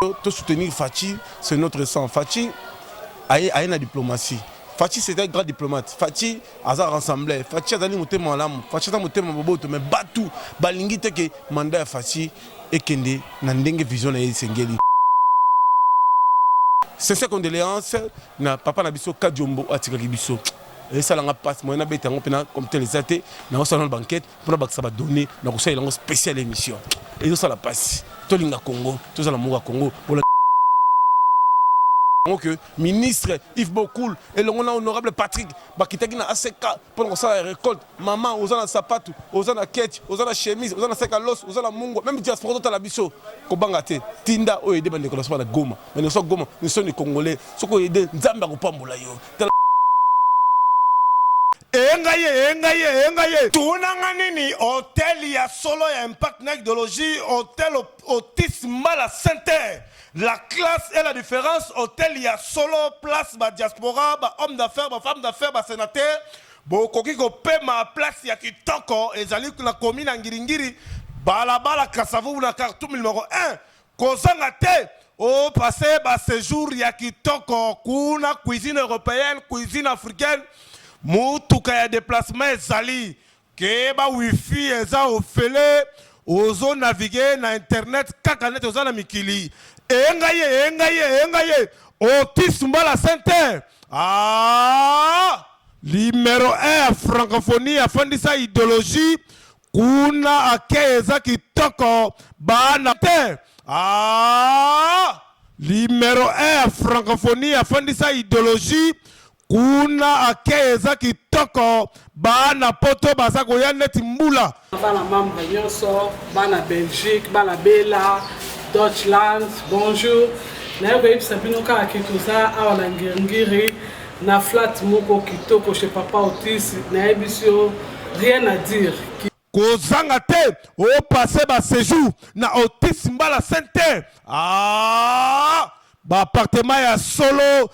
Tout soutenir Fachi, c'est notre sang. Fachi a une diplomatie. Fachi c'est un grand diplomate. Fachi a rassemblé. Fachi a donné mon thème en l'âme. Fachi a mon thème en boboto. Mais batou, balingi te que mandat Fachi et kende nandenge vision na Sengeli. C'est ces condoléances na papa na biso Kadjombo atikaki biso. Et ça l'a passe moi na beta ngopena comme tel les athées na au salon banquette pour na ça va donner na ko ça il a une spéciale émission. Et ça la passe. To linga Congo, to ça la moura Congo pour que ministre Yves Bokoul et le honorable Patrick Bakitaki na ACK pour qu'on ça récolte maman aux na sapatou aux na ketch aux na chemise aux na seka los aux na mungo même diaspora to la biso ko bangate tinda o aider bande ko na Goma mais nous sommes Goma nous sommes les Congolais soko aider nzamba ko pambola yo engaye tunanga nini hôtel ya solo ya impact na idéologie hôtel Otis Mbala Center. La classe et la différence, hôtel, il y a solo, place, ba diaspora, ba homme d'affaires, ba femme d'affaires, ba sénateur. Bo koki ko pe ma place ya kitoko, ezali la commune Ngiringiri, bala Kasavu na carton numéro 1. Kozanga te, au passé, ba séjour ya kitoko, kuna cuisine européenne, cuisine africaine, mutuka ya déplacement ezali, ke ba wifi eza ofele, ozo naviguer na internet, kakanet oza na mikili. Engaye, Otis Mbala Center. Ah, numéro 1 francophonie, afandisa idéologie. Kuna akeza kitoko bana te. Ah, numéro 1 francophonie, afandisa idéologie. Kuna akeza kitoko bana poto bazako ya neti mbula. Bana membre nyonso, bana Belgique, bana Bela. Deutschland, bonjour. Nayoka Sabino ka kituza awa na Ngiri na flat moko kitoko chez papa Otis na ebisio rien à dire. Kozanga te au passé ba séjour na Otis Mbala Center. Ah, ba appartement ya solo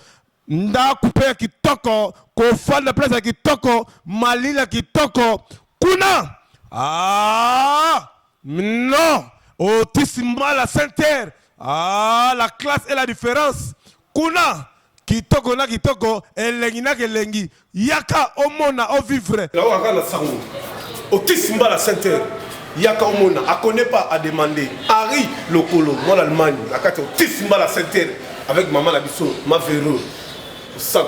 nda couper kitoko ko fanda place kitoko malila kitoko kuna. Ah, non. Otis Mbala Center. Ah, la classe et la différence. Kuna kitoko na kitoko elengi na kelengi yaka omona o vivre. Là on a la sango. Otis Mbala Center. Yaka omona a connaît pas à demander. Harry Lokolo, moi l'Allemagne, la carte Otis Mbala Center avec maman Labiso, ma véro. Ça.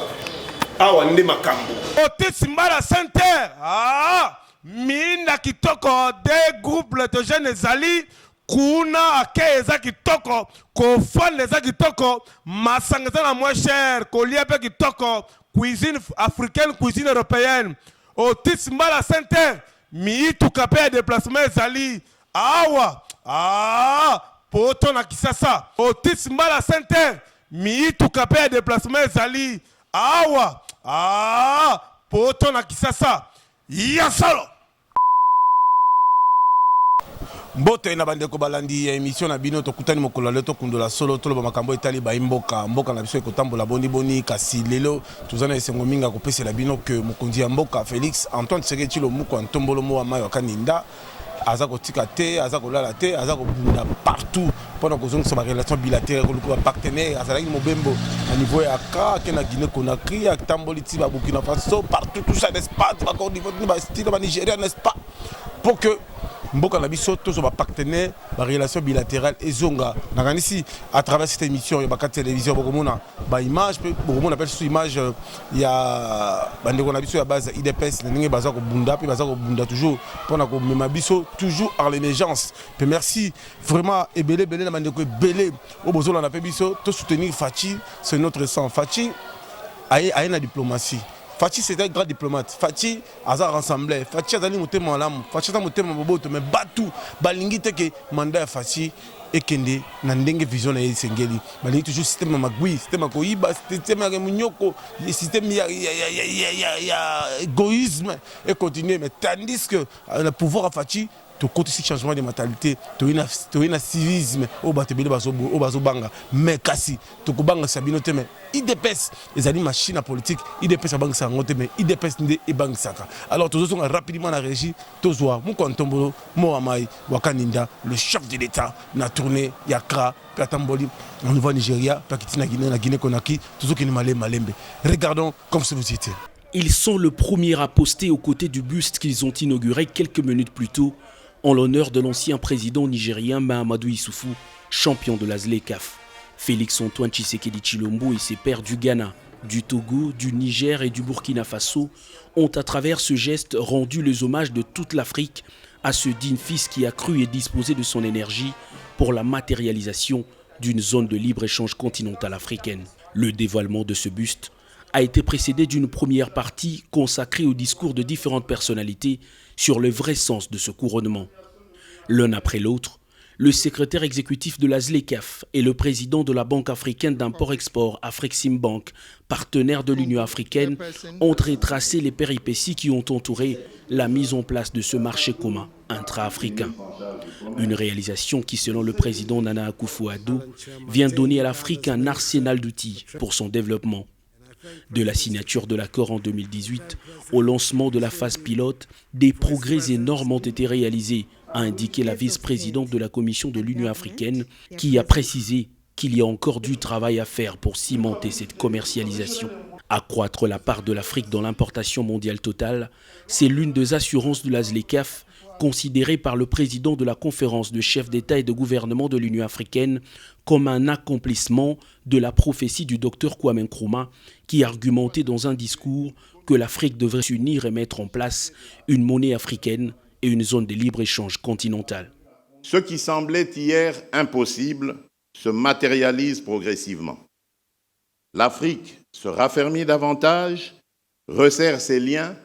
Ah wande makambo. Otis Mbala Center. Ah, mina kitoko des groupes de jeunes ezali. Kuna akeza kitoko ko fan les kitoko masangeza na moins cher ko liebe kitoko cuisine africaine cuisine européenne Otis Mbala Center miitu kapé déplacement ezali awa poto na kisasa Otis Mbala Center miitu kapé déplacement ezali awa poto na kisasa ya solo. Mbote na bandeko balandi ya émission na bino tokutani mokolo leto kundola solo tolo makambo etali ba mboka na biso ekotambola boni kasi lelo tozana esengo minga ko pesa la bino que mokonzi ya mboka Félix Antoine Tshisekedi Tshilombo Ntombolo mo amayo kaninda aza kotika te aza kolala te aza kobunda partout pendant que zongo ba relation bilatérale ko ba partenaire azalaki mobembo à niveau ya ka na Guinée Conakry ya tamboli ti ba Burkina Faso partout tout ça n'est-ce pas ba Côte d'Ivoire ba style ba Nigeria n'est-ce pas pour que Mboka na biso tous ba partenaire ba relation bilatérale et zonga nakanisi à travers cette émission ya ba télévision bokomona ba image bokomona appelle sous image ya bandeko na biso ya base IDPS ndenge baza ko bunda pe baza ko bunda toujours pona ko mema biso toujours en l'émergence pe merci vraiment ebele na bandeko ebele o bozola na pe biso to soutenir Fachi c'est notre sang Fachi a une diplomatie. Fachi c'est un grand diplomate. Fachi a rassemblé. Fachi a donné mon thème en l'âme. Fachi a mon thème en boboto. Mais batou, balingi te que mandat Fachi et kende nandenge vision na Sengeli. Balingi toujours système magui, système koiba, système ya munyoko, système ya égoïsme et continuer. Mais tandis que le pouvoir à Fachi to côté changement de mentalité to ina civisme au batebele bazo banga mais kasi to kubanga sabino te mais IDPS les amis machine politique IDPS banga sa ngote mais IDPS ndé e banga saka alors to zo rapidement la régie to zo mon kontombolo mo amai wakaninda le chef de l'état na tourné yakra Platamboli on va Nigeria Pakitina Guinée Conakry tout ce qui malembe regardons comme si vous étiez. Ils sont le premier à poster aux côtés du buste qu'ils ont inauguré quelques minutes plus tôt en l'honneur de l'ancien président nigérien Mahamadou Issoufou, champion de la ZLECAf. Félix-Antoine Tshisekedi Tshilombo et ses pairs du Ghana, du Togo, du Niger et du Burkina Faso ont à travers ce geste rendu les hommages de toute l'Afrique à ce digne fils qui a cru et disposé de son énergie pour la matérialisation d'une zone de libre-échange continentale africaine. Le dévoilement de ce buste a été précédé d'une première partie consacrée au discours de différentes personnalités sur le vrai sens de ce couronnement. L'un après l'autre, le secrétaire exécutif de la ZLECAf et le président de la Banque africaine d'import-export Afreximbank, partenaire de l'Union africaine, ont retracé les péripéties qui ont entouré la mise en place de ce marché commun intra-africain. Une réalisation qui, selon le président Nana Akufo-Addo, vient donner à l'Afrique un arsenal d'outils pour son développement. De la signature de l'accord en 2018 au lancement de la phase pilote, des progrès énormes ont été réalisés, a indiqué la vice-présidente de la Commission de l'Union africaine, qui a précisé qu'il y a encore du travail à faire pour cimenter cette commercialisation. Accroître la part de l'Afrique dans l'importation mondiale totale, c'est l'une des assurances de la ZLECAf, considérée par le président de la conférence de chefs d'État et de gouvernement de l'Union africaine comme un accomplissement de la prophétie du docteur Kwame Nkrumah, qui argumentait dans un discours que l'Afrique devrait s'unir et mettre en place une monnaie africaine et une zone de libre-échange continentale. Ce qui semblait hier impossible se matérialise progressivement. L'Afrique se raffermit davantage, resserre ses liens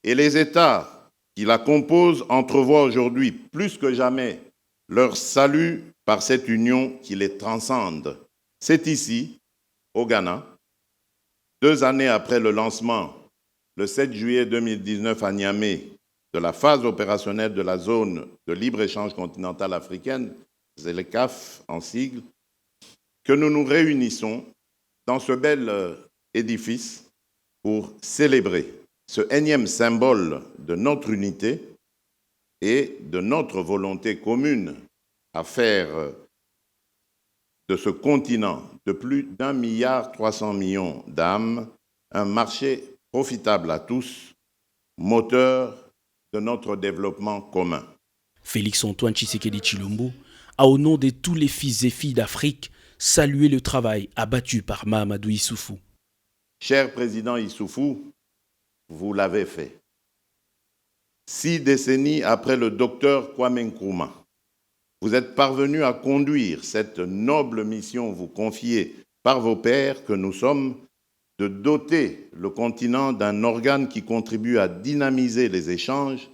et les États qui la composent entrevoient aujourd'hui plus que jamais leur salut par cette union qui les transcende. C'est ici, au Ghana, 2 années après le lancement, le 7 juillet 2019 à Niamey, de la phase opérationnelle de la zone de libre-échange continentale africaine, ZLECAf en sigle, que nous nous réunissons dans ce bel édifice pour célébrer ce énième symbole de notre unité et de notre volonté commune à faire de ce continent de plus d'1,3 milliard d'âmes un marché profitable à tous, moteur de notre développement commun. Félix-Antoine Tshisekedi Tshilombo a, au nom de tous les fils et filles d'Afrique, salué le travail abattu par Mahamadou Issoufou. Cher président Issoufou, vous l'avez fait. 6 décennies après le docteur Kwame Nkrumah, vous êtes parvenu à conduire cette noble mission vous confiée par vos pairs que nous sommes, de doter le continent d'un organe qui contribue à dynamiser les échanges,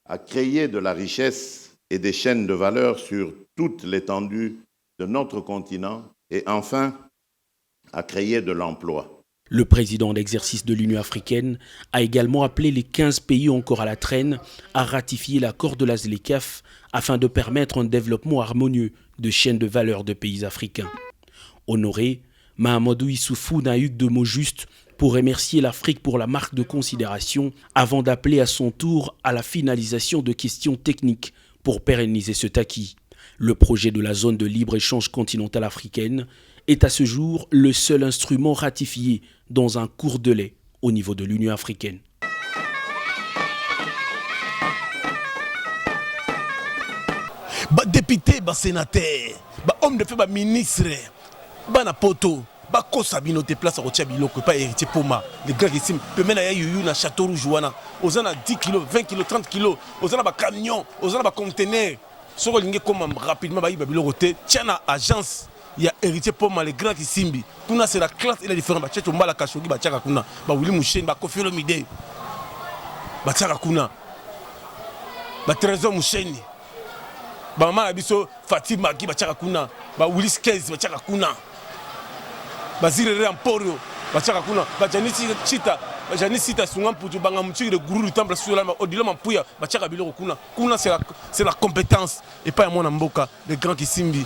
à créer de la richesse et des chaînes de valeur sur toute l'étendue de notre continent et enfin à créer de l'emploi. Le président d'exercice de l'Union africaine a également appelé les 15 pays encore à la traîne à ratifier l'accord de la ZLECAf afin de permettre un développement harmonieux de chaînes de valeur de pays africains. Honoré, Mahamadou Issoufou n'a eu que 2 mots justes pour remercier l'Afrique pour la marque de considération avant d'appeler à son tour à la finalisation de questions techniques pour pérenniser cet acquis. Le projet de la zone de libre-échange continentale africaine est à ce jour le seul instrument ratifié dans un court délai au niveau de l'Union africaine. Député, sénateur, homme de fait, ministre, na poto, kosa bino te place à biloko, pas héritier poma, les gars qui sim, peut mener à Youyou na château rouge, aux a 10 kilos, 20 kilos, 30 kilos, aux a camion, aux a conteneur, sur le ligne comme rapidement, biloko te, tiens agence. Il y a héritier poma, les grands qui simbi, kuna c'est la classe et la différence, tchéto mbala kashogi, tchaka kuna, Willy Mouchen, Kofi Olomide, tchaka kuna, Trésor Moucheni. Maman abiso Fatima Maki bachaka kuna, Willis Kez bachaka kuna, Bazirere Emporio bachaka kuna, Janisi Chita Jani Sita Sungan pour tu banga mutu de gourou du temple sur la odilo mampuya bachaka biloko kuna c'est la compétence et pas mon mboka le grand Kisimbi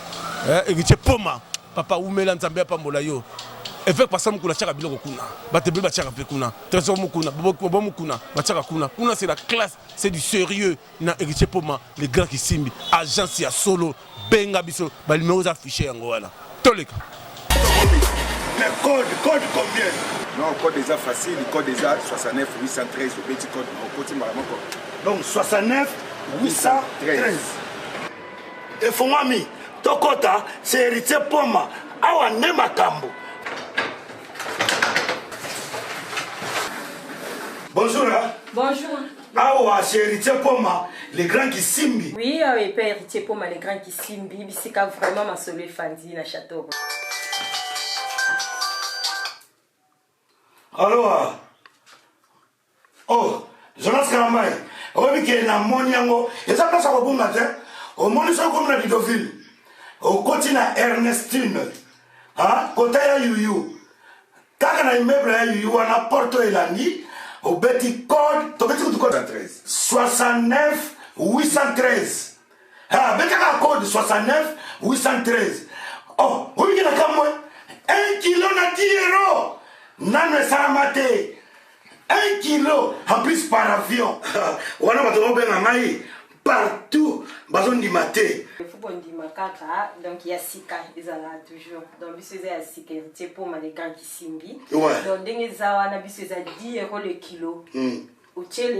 héritier Poma papa Oumela Nzambe pa molayo effet parce que mukuna chaka biloko kuna batebe bachaka pe kuna trésor mukuna bobo mukuna bachaka kuna c'est la classe c'est du sérieux na héritier Poma le grand Kisimbi agence ya solo benga biso ba numéros affichés yango wana toleka. Le code combien? Non, le code déjà facile, le code déjà 69 813, le petit code, on continue à code. Donc 69 813. Et Fongami, Tokota, c'est héritier Poma, awa ne makambo. Bonjour. Hein? Bonjour. Awa, c'est héritier Poma, les grands Kisimbi. Oui, et pas héritier Poma, les grands Kisimbi, c'est vraiment ma seule fandi na château. Alors, oh, Jonas Karamay, on dit que na moniango, et ça passe au bon matin, au monde soit comme la Lidoville, au côté na Ernestine, hein, côté ya Yuyu, quand na immeuble ya Yuyu, on a Porto Elani, au petit code, ton petit code 69 813. Ah, petit code 69 813. Oh, oui, il y a quand même 1 kilo na 10 €. Nano salamate 1 kilo en plus par avion. Wana bato benga ngai partout bazon di maté. Il faut bon di makaka donc il y a sika ezala toujours. Donc biso za sika héritier Poma les grands Kisimbi. Donc ndenge za wana biso za 10 € le kilo. Otie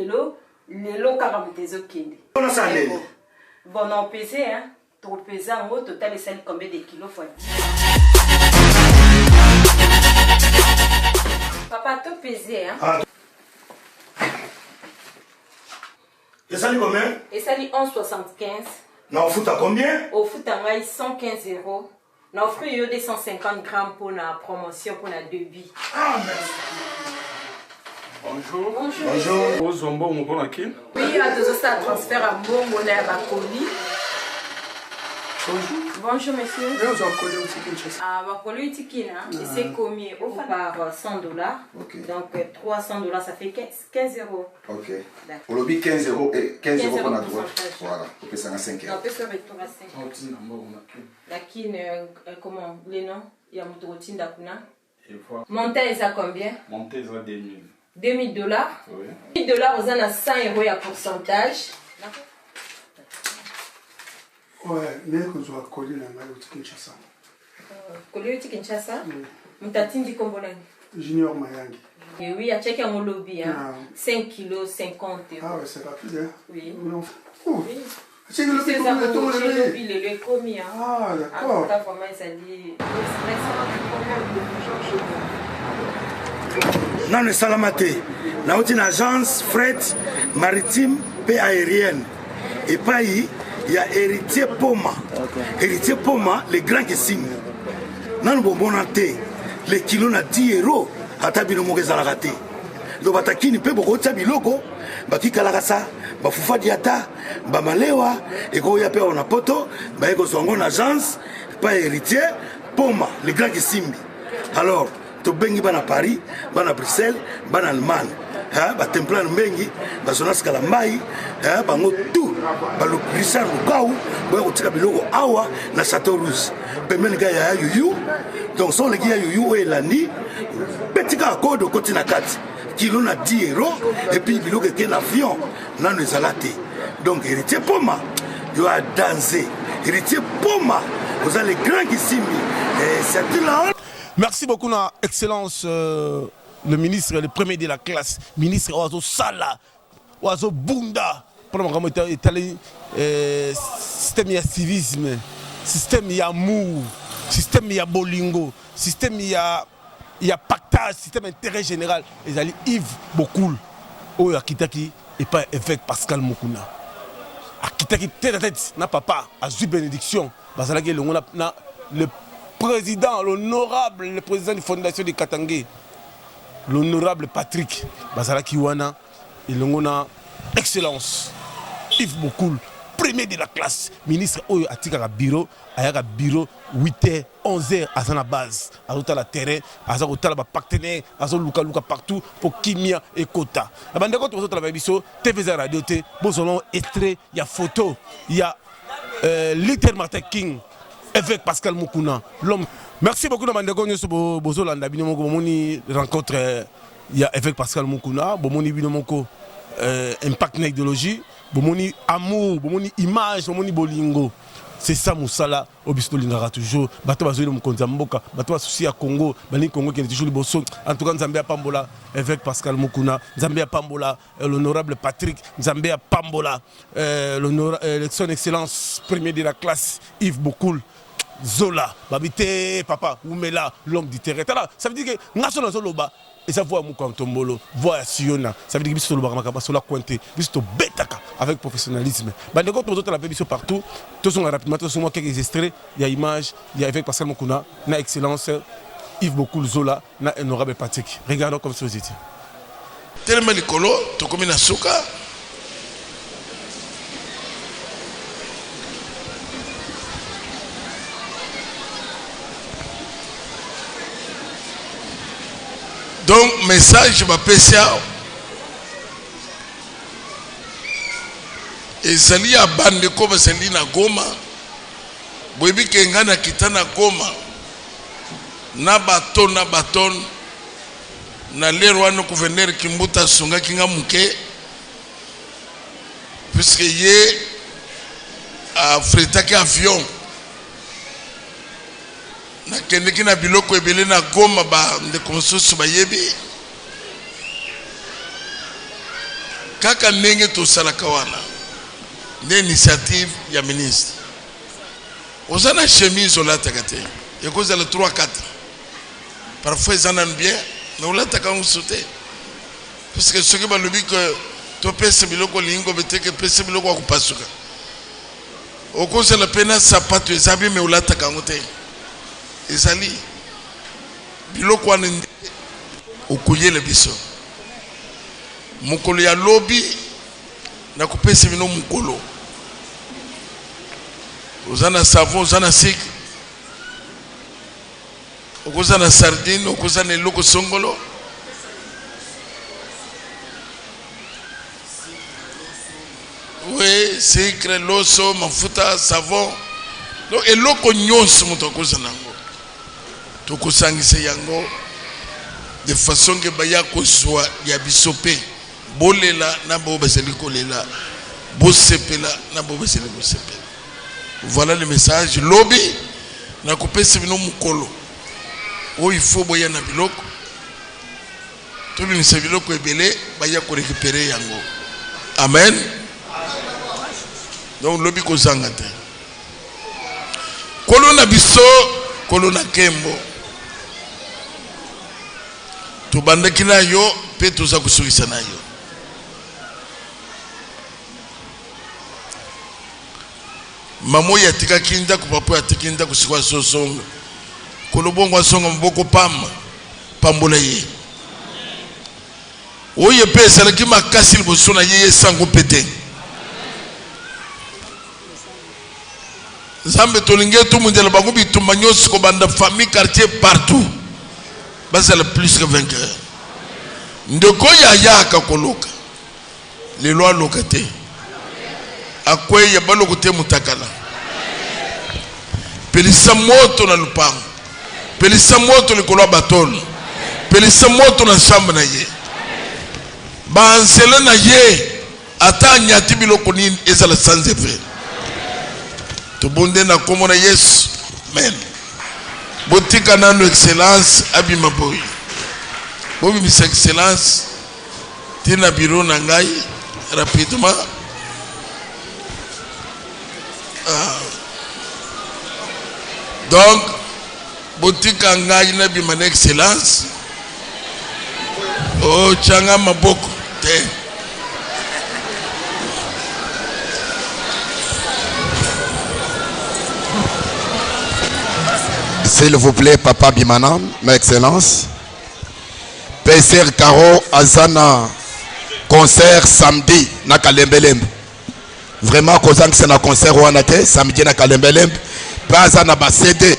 lelo kaka mtezo kende. On ça lelo. Bon on pesé hein. Trop pesé en gros total c'est combien de kilos fois. Papa, tout pesé, hein? Ah. Et ça dit combien? Et ça dit 11,75. Non, au foot à combien? Au foot à 115 €. Nous offrons 250 grammes pour la promotion pour la débit. Ah, merci. Bonjour. Bonjour. Bonjour. Bonjour. Oui, à tous ça transfert à Mbongo na Bakoli. Bonjour. Bonjour monsieur. Ah, Bakoli Tikina, c'est commis par 100 $. Okay. Donc 300 $, ça fait 15 €. Ok. Au lobby 15 € et 15 € qu'on a droit. pourcentage. Voilà, ok, ça a 5 On €. peut se retourner à 5. La kin, comment les noms? Il y a Moutorotin Dakuna. Montez à combien? Montez à 2000. 2000 $. Oui. 1000 $, vous en avez 100 € à pourcentage. Ouais, mais qu'on soit collé dans la Kinshasa. Collé au Kinshasa? Moutatindi Kombolani. Junior Mayangi. Et oui, à checker mon lobby, hein. 5 kg 50 €. Ah ouais, c'est rapide, hein? Oui. Oui. C'est le lobby, le commis, hein. Ah, d'accord. Ah, comment ça dit? Non, le salamate. Là, on a une agence fret maritime et aérienne. Et pas il y a héritier Poma. Héritier Poma, les grands qui signent. Dans le bonbon anté, les kilos na 10 €. Atabino moge zalagate. Donc batakini pe boko tabiloko, baki kalakasa, bafufa diata, bamalewa, et ko ya pe on a poto, ba eko songo na agence, pas héritier Poma, les grands qui signent. Alors, to bengi bana Paris, bana Bruxelles, bana Allemagne. Ba templan bengi, ba Jonas Kalamai, ba ngotu, ba le Richard Lukau, ba ko tika biloko awa na Château Rouge. Pemene ga ya yuyu. Donc son les gars yuyu et lani, petit ka accord de côté na 4. Kilo na 10 € et puis biloko ke na avion na nous alate. Donc héritier Poma, you a dansé. Héritier Poma, vous avez les grands qui s'y et c'est là. Merci beaucoup, na excellence, le ministre, le premier de la classe, ministre Oazo Sala, Oazo Bunda, pour le système de civisme, système de amour, système de bolingo, système de pactage, système d'intérêt général. Et allez Yves Bokoul, Oyo Akitaki et pas évêque Pascal Mokuna. Akitaki tête à tête, na papa, a eu bénédiction, parce que le président, l'honorable, le président de la fondation de Katangé, l'honorable Patrick Bazala Kiwana, et l'on a excellence, Yves Bokoul, premier de la classe. Ministre Oyo Atika bureau, Ayaka bureau 8h, 11h à la base. À la terrain, à la partenaire, à Luka partout pour Kimia et Kota. La bande de compte pour la biso, TVZ Radio T, bon selon extrait, il y a photo, il y a Liter Martin King avec Pascal Mukuna, l'homme. Merci beaucoup de bande de compte bozo landa bino moni rencontre il y a avec Pascal Mukuna, bomoni bino moko impact na idéologie, bomoni amour, bomoni image, bomoni bolingo. C'est ça Moussala, Obisto Lingara toujours. Bato Bazoui de Mkonza Mboka, Bato Souci à Congo, Bani Congo qui est toujours le bosso. En tout cas, Zambia Pambola, avec Pascal Mukuna, Zambia Pambola, l'honorable Patrick, Zambia Pambola, son excellence premier de la classe, Yves Bokoul, Zola, Babité, Papa, Oumela, l'homme du terrain. Ça veut dire que National Zoloba. Et ça voit Moukantombolo, voit Siona, ça veut dire que Bisto Lobaramaka, Sola Pointé, Bisto Betaka, avec professionnalisme. Bah, de contre la Bisto partout, tous sont rapidement, tous sont quelques extraits, il y a images, il y a avec Pascal Mukuna, na excellence, Yves Bokoul Zola, na honorable Patrick. Regardons comme ça vous étiez. Tellement les colos, tu comme une souka. Donc, message va passer et Zali a bande comme Zali na Goma. Boyebi kenga na kitana Goma. Na baton na lero wana gouverneur Kimbuta Sunga kinga muke. Puisque yé a fretaki avion. Na kendeki na biloko ebele na Goma ba ndeko mosusu bayebi kaka ndenge tosalaka wana nde initiative ya ministre oza na chemise olataka te ekozala 3-4 parfois eza nanu bien mais olataka yango so te parce que soki balobi ke topesa biloko olingi kobe te ke pesa biloko ya kopasuka okozala mpe na sapato eza bien mais olataka yango te ezali biloko wana nde okoyela biso mokolo ya lobi na kopesa bino mokolo oza na savon oza na sik okoza na sardine okoza na eloko songolo oui sucre loso mafuta savon donc eloko nyonso moto akoza nango tokosangisa yango de façon que baya kozwa ya bisope bolela na bo baseli kolela bosepela na bo baseli bosepela. Voilà le message lobby na kopesa bino mukolo o il faut boya na biloko to binisa biloko ebele baya ko récupérer yango. Amen. Donc lobby kozanga te kolona biso kolona kembo tubandaki na yo pe tuza kusukisa na yo mamo ya tika kinda ku papa ya tikinda kusikwa sosonga kolobongo songa mboko pambola ye oye pe salaki makasi liboso na ye sango pete Zambe tolingue tout monde bango bitumba nyonso ko banda famille quartier partout. Basa le plus que vainqueur. Ndeko ya yaka koloka. Les lois locate. Akwe ya baloko te mutakala. Pelisa moto na lupango. Pelisa moto le kolo baton. Pelisa moto na shamba na ye. Ba ansele na ye ata nyati biloko nini ezala sans effet. Tobonde na komona Yesu. Amen. Botika nano excellence abima boy. Bobi mis excellence tina biro na ngai rapidement. Donc botika ngai na bima na excellence. Oh changa maboko te. S'il vous plaît, Papa Bimanam, ma excellence. PCR Caro Azana concert samedi na Kalembelembe. Vraiment, kozang c'est un concert ou anate, samedi na Kalembelembe, pas à na CD.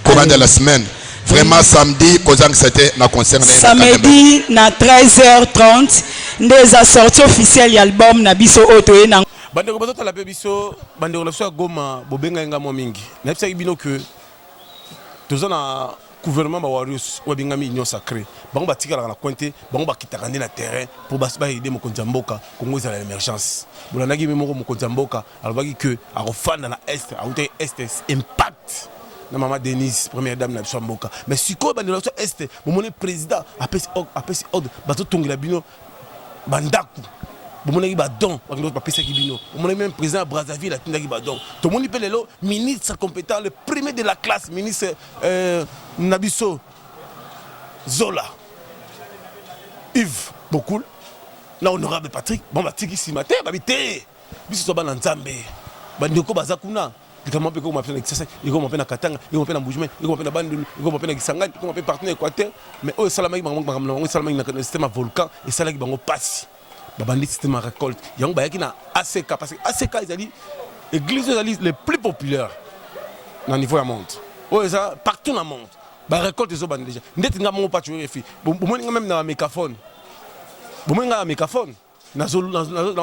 Courant de la semaine. Vraiment, samedi, kozang c'était un concert. Samedi, na 13h30, des sorties officielles de l'album Nabiso Otoe. Bandeko bazo tala pe biso, bandeko na so Goma, bobenga nga mo mingi. Na pisa bino que tozana gouvernement ba Warriors ou benga mi union sacrée. Bango batika la cointé, bango bakitaka na terrain pour ba aider mo konzamboka Congo za l'émergence. Bolanaki memo mo konzamboka, alobaki que a refanda na est, a outé est impact. Na maman Denise, première dame na biso mboka. Mais siko bandeko so est, mo président apesi ordre, bazo tongela bino bandaku. Bon on ba don ba pesa ki bino on même président Brazzaville a tindaki ba don to moni pe lelo ministre compétent le premier de la classe ministre Nabiso Zola Yves Bokoul l'honorable Patrick bon ba tiki si matin ba bité biso so ba na nzambe ba ndeko bazakuna comment peut comment faire ça il comment faire na Katanga il comment faire na Mbujimai il comment faire na Bandulu il comment faire na Kisangani il comment faire partout na Équateur mais oh salamaki bango salamaki na système volcan et salaki bango passe babandi système récolte yango bayaki na ACK parce que ACK ezali église les plus populaires na niveau ya monde oh ça partout dans le monde ba récolte ezo bandi déjà ndeti nga mo pa tu refi bomoni nga même na mégaphone bomoni nga mégaphone na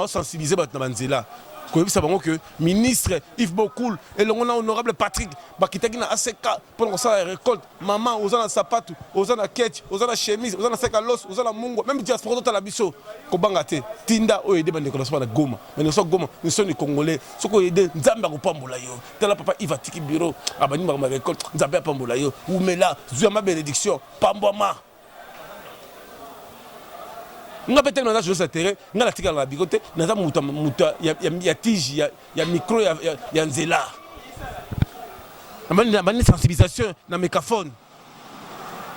sensibiliser ba na banzela ko bisa bango que ministre Yves Bokoul et le honorable Patrick bakitaki na ACK pour ça récolte maman ozana sapato ozana ketch ozana chemise ozana seka los ozana mungo même diaspora tota la biso ko bangate tinda o aider bande ko na Goma mais so Goma nous sommes congolais soko aider nzamba ko pambola yo tela papa Yves atiki bureau abani ma récolte nzamba pambola yo ou mela zuya ma bénédiction pamboma nga peut-être na jouer sur terrain nga la tika la bigote na za muta ya tige ya micro ya nzela na bani sensibilisation na mégaphone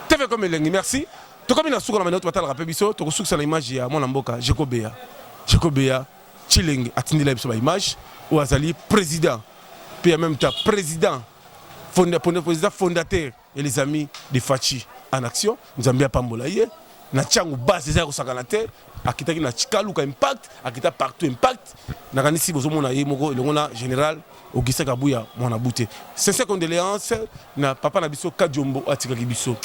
te fait comme lengi merci to comme na suko na manoto batala rapé biso to kusukisa na image ya mwana mboka Jacobea Chilengi atindila biso ba image ou azali président puis en même temps président fondateur et les amis de Fachi en action Nzambia pambola ye na changu base za kusakana te akitaki na chikaluka impact akita partout impact na kanisi bozomona ye moko elongona général Auguste Kabuya mwana bute sincère condoléances na papa na biso Kadiombo atika biso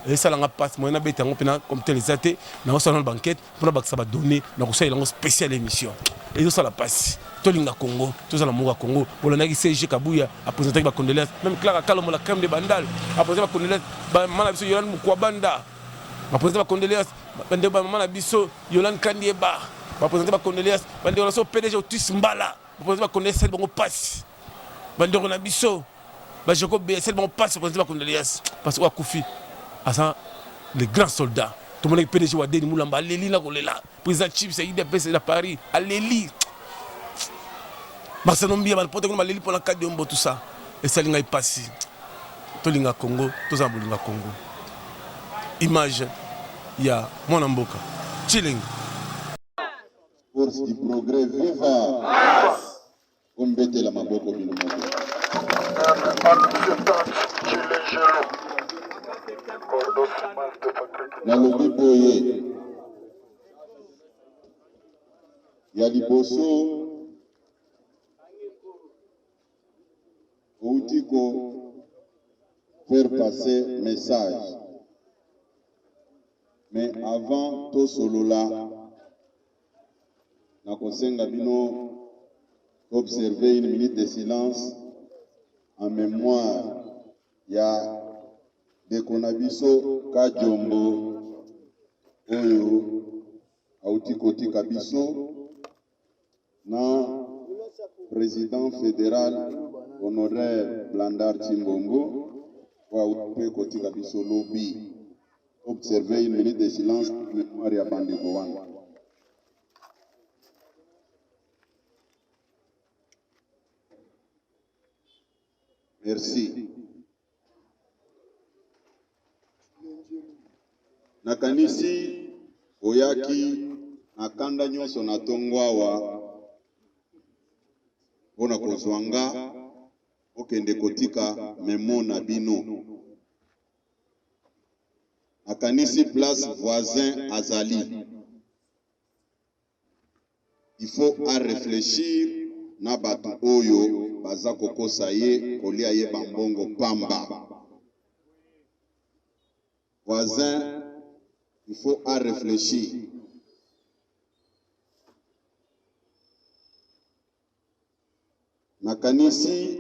et ça langa passe moyena betango pena comme tel zate na salon banquette pour ba ba donner na ko salela ngo spécial émission et ça la passe tolinga Congo tous la monga Congo bolonaki CG Kabuya a présenté ba condoléances même Clara Kalomo la crème de Bandal a présenté ba condoléances ba mana biso Yolan Mukwabanda ba présenté ba condoléances bande ba mana biso Yolan Kandieba ba présenté ba condoléances bande relation PDG Otis Mbala ba présenté ba condoléances bango passe bande na biso ba Jacob BSL bango passe présenté ba condoléances parce que Koufi à les grands soldats tout le monde est PDG wa Denis Moulamba Aleli la kolela président Chips et IDPS de Paris Aleli Marcelo Mbia ba pote ko Aleli pour la Kadiombo tout ça et ça linga passé to linga Congo to za linga Congo image ya mwana mboka Chilengi force du progrès viva ombete la maboko bino na lobi boye ya liboso outi ko faire passer message mais avant to solola na kosenga bino observer une minute de silence en mémoire ya Dekonabiso Kadiombo oyo auti kotika biso na président fédéral honoraire Blandar Chimbongo wa auti kotika biso lobby observer une minute de silence en mémoire ya bandeko wana. Merci. Nakanisi oyaki nakanda nyonso na tongwawa mpona kozwanga okende kotika memo na bino. Nakanisi place voisin azali il faut à réfléchir na batu oyo baza kokosa ye kolia ye bambongo pamba. Voisin, il faut à réfléchir. Nakanisi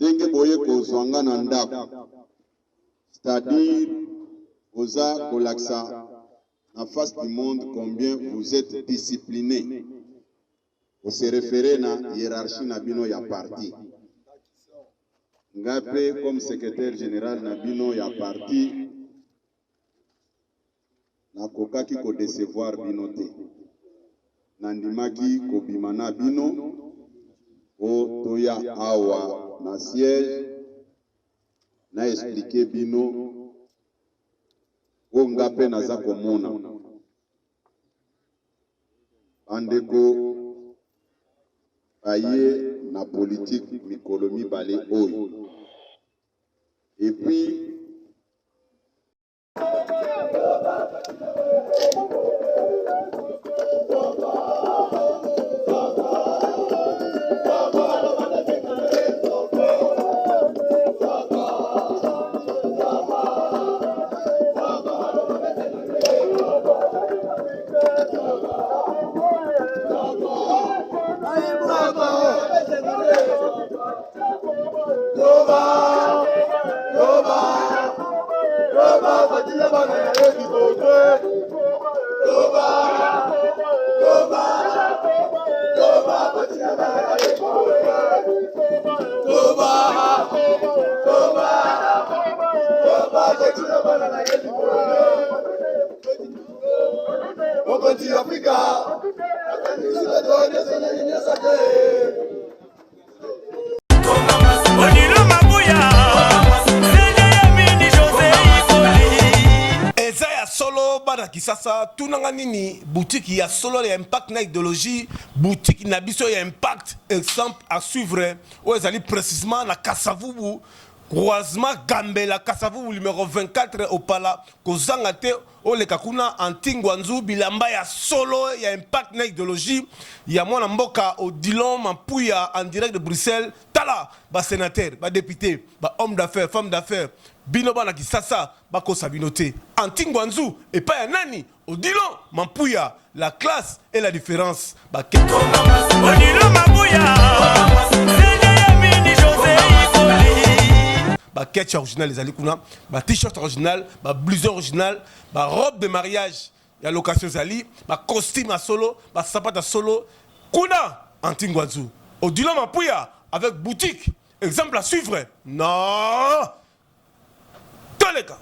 denge boye kozwanga na ndako, c'est-à-dire oza kolaksa en face du monde combien vous êtes discipliné. Vous se référez à la hiérarchie Nabino ya parti. Ngapé comme secrétaire général Nabino ya parti. Nakokaki ko décevoir binote. Nandimaki ko bimana bino. O toya awa na siège. Na expliqué bino. O ngapé naza komona. Andeko aye na politique mikolo mibale oyo. Et puis Kisasa tunanga nini boutique ya solo ya impact na idéologie boutique na biso ya impact exemple à suivre où ezali précisément na Kasavubu croisement Gambela Kasavubu numéro 24 au Pala kozanga te ole kakuna antingwanzu bilamba ya solo ya impact na idéologie ya mwana mboka Odilon Mampuya en direct de Bruxelles tala ba sénateur ba député ba homme d'affaires femme d'affaires bino bana Kisasa bako sabinote antingwanzu et pas ya nani Odilon Mampuya la classe et la différence ba Odilon Mampuya ba ketch original les alikuna ba t-shirt original ba blouson original ba robe de mariage ya location zali ba costume à solo ba sapata solo kuna antingwanzu Odilon Mampuya avec boutique exemple à suivre non tous les cas